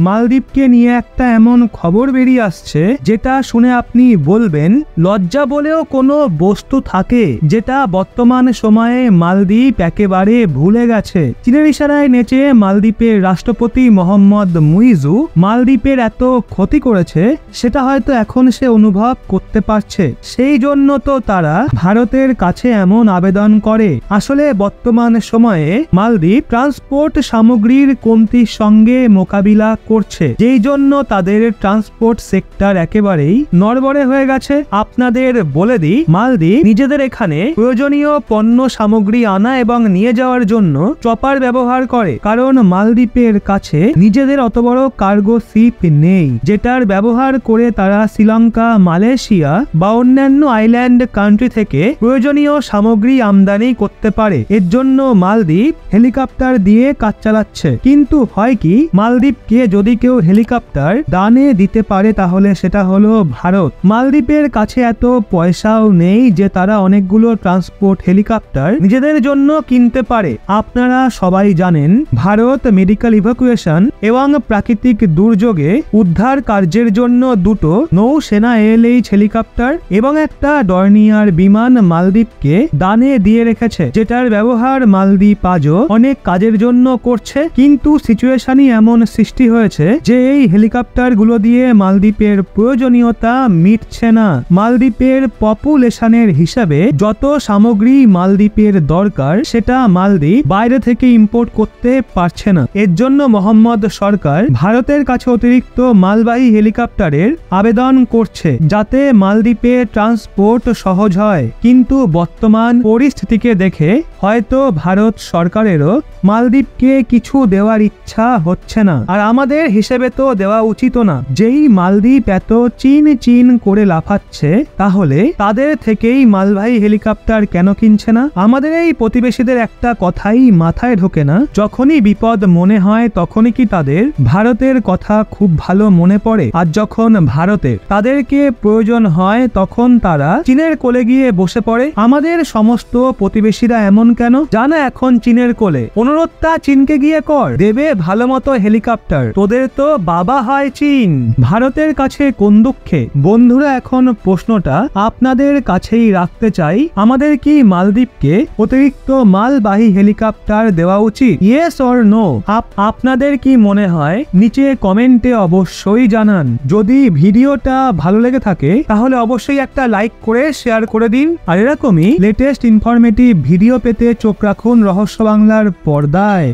মালদ্বীপকে নিয়ে একটা এমন খবর বেরিয়ে আসছে যেটা শুনে আপনি বলবেন লজ্জা বলেও কোনো বস্তু থাকে যেটা বর্তমান সময়ে মালদ্বীপ একেবারে ভুলে গেছে। চীনের ইশারায় নেচে মালদ্বীপের রাষ্ট্রপতি মোহাম্মদ মুইজু মালদ্বীপের এত ক্ষতি করেছে সেটা হয়তো এখন সে অনুভব করতে পারছে, সেই জন্য তো তারা ভারতের কাছে এমন আবেদন করে। আসলে বর্তমান সময়ে মালদ্বীপ ট্রান্সপোর্ট সামগ্রীর কমতির সঙ্গে মোকাবিলা করছে, যেই জন্য তাদের ট্রান্সপোর্ট সেক্টর একেবারেই নড়বড়ে হয়ে গেছে। আপনাদের বলে দিই, মালদ্বীপ নিজেদের এখানে প্রয়োজনীয় পণ্য সামগ্রী আনা এবং নিয়ে যাওয়ার জন্য চপার ব্যবহার করে, কারণ মালদ্বীপের কাছে নিজেদের অত বড় কার্গো শিপ নেই যেটার ব্যবহার করে তারা শ্রীলঙ্কা, মালয়েশিয়া বা অন্যান্য আইল্যান্ড কান্ট্রি থেকে প্রয়োজনীয় সামগ্রী আমদানি করতে পারে। এর জন্য মালদ্বীপ হেলিকপ্টার দিয়ে কাজ চালাচ্ছে। কিন্তু হয় কি, মালদ্বীপকে যদি কেউ হেলিকপ্টার দানে দিতে পারে তাহলে সেটা হলো ভারত। মালদ্বীপের কাছে এত পয়সাও নেই যে তারা অনেকগুলো ট্রান্সপোর্ট হেলিকপ্টার নিজেদের জন্য কিনতে পারে। আপনারা সবাই জানেন ভারত মেডিকেল ইভাকুয়েশন এবং প্রাকৃতিক দুর্যোগে উদ্ধার কার্যের জন্য দুটো নৌসেনা ALH হেলিকপ্টার এবং একটা ডর্নিয়ার বিমান মালদ্বীপকে দানে দিয়ে রেখেছে, যেটার ব্যবহার মালদ্বীপ আজও অনেক কাজের জন্য করছে। কিন্তু সিচুয়েশনই এমন সৃষ্টি হয়েছে যে এই হেলিকপ্টার গুলো দিয়ে মালদ্বীপের প্রয়োজনীয়তা মিটছে না। মালদ্বীপের পপুলেশনের হিসাবে যত সামগ্রী মালদ্বীপের দরকার সেটা মালদ্বীপ বাইরে থেকে ইম্পোর্ট করতে পারছে না। এর জন্য মোহাম্মদ সরকার ভারতের কাছে অতিরিক্ত মালবাহী হেলিকপ্টারের আবেদন করছে যাতে মালদ্বীপে ট্রান্সপোর্ট সহজ হয়। কিন্তু বর্তমান পরিস্থিতিকে দেখে হয়তো ভারত সরকারেরও মালদ্বীপকে কিছু দেওয়ার ইচ্ছা হচ্ছে না, আর আমাদের হিসেবে তো দেওয়া উচিত না। যেই মালদ্বীপ এত চিন চিন করে লাফাচ্ছে তাহলে তাদের থেকেই মালবাহী হেলিকপ্টার কেন কিনছে না? আমাদের এই প্রতিবেশীদের একটা কথাই মাথায় ঢোকে না, যখনই বিপদ মনে হয় তখনই কি তাদের ভারতের কথা খুব ভালো মনে পড়ে, আর যখন ভারতের তাদেরকে প্রয়োজন হয় তখন তারা চীনের কোলে গিয়ে বসে পড়ে। আমাদের সমস্ত প্রতিবেশীরা এমন কেন? জানা এখন চীনের কোলে, অনুরোধটা চীনকে গিয়ে কর, দেবে ভালো মতো হেলিকপ্টার। তোদের তো বাবা হয় চীন, ভারতের কাছে কোন দুঃখে? বন্ধুরা, এখন প্রশ্নটা আপনাদের কাছেই রাখতে চাই, আমাদের কি মালদ্বীপকে অতিরিক্ত মালবাহী হেলিকপ্টার দেওয়া উচিত? Yes or no? আপনাদের কি মনে হয় নিচে কমেন্টে অবশ্যই জানান। যদি ভিডিওটা ভালো লেগে থাকে তাহলে অবশ্যই একটা লাইক করে শেয়ার করে দিন, আর এরকমই লেটেস্ট ইনফরমেটিভ ভিডিও পেতে চোখ রাখুন রহস্য বাংলার পর্দায়।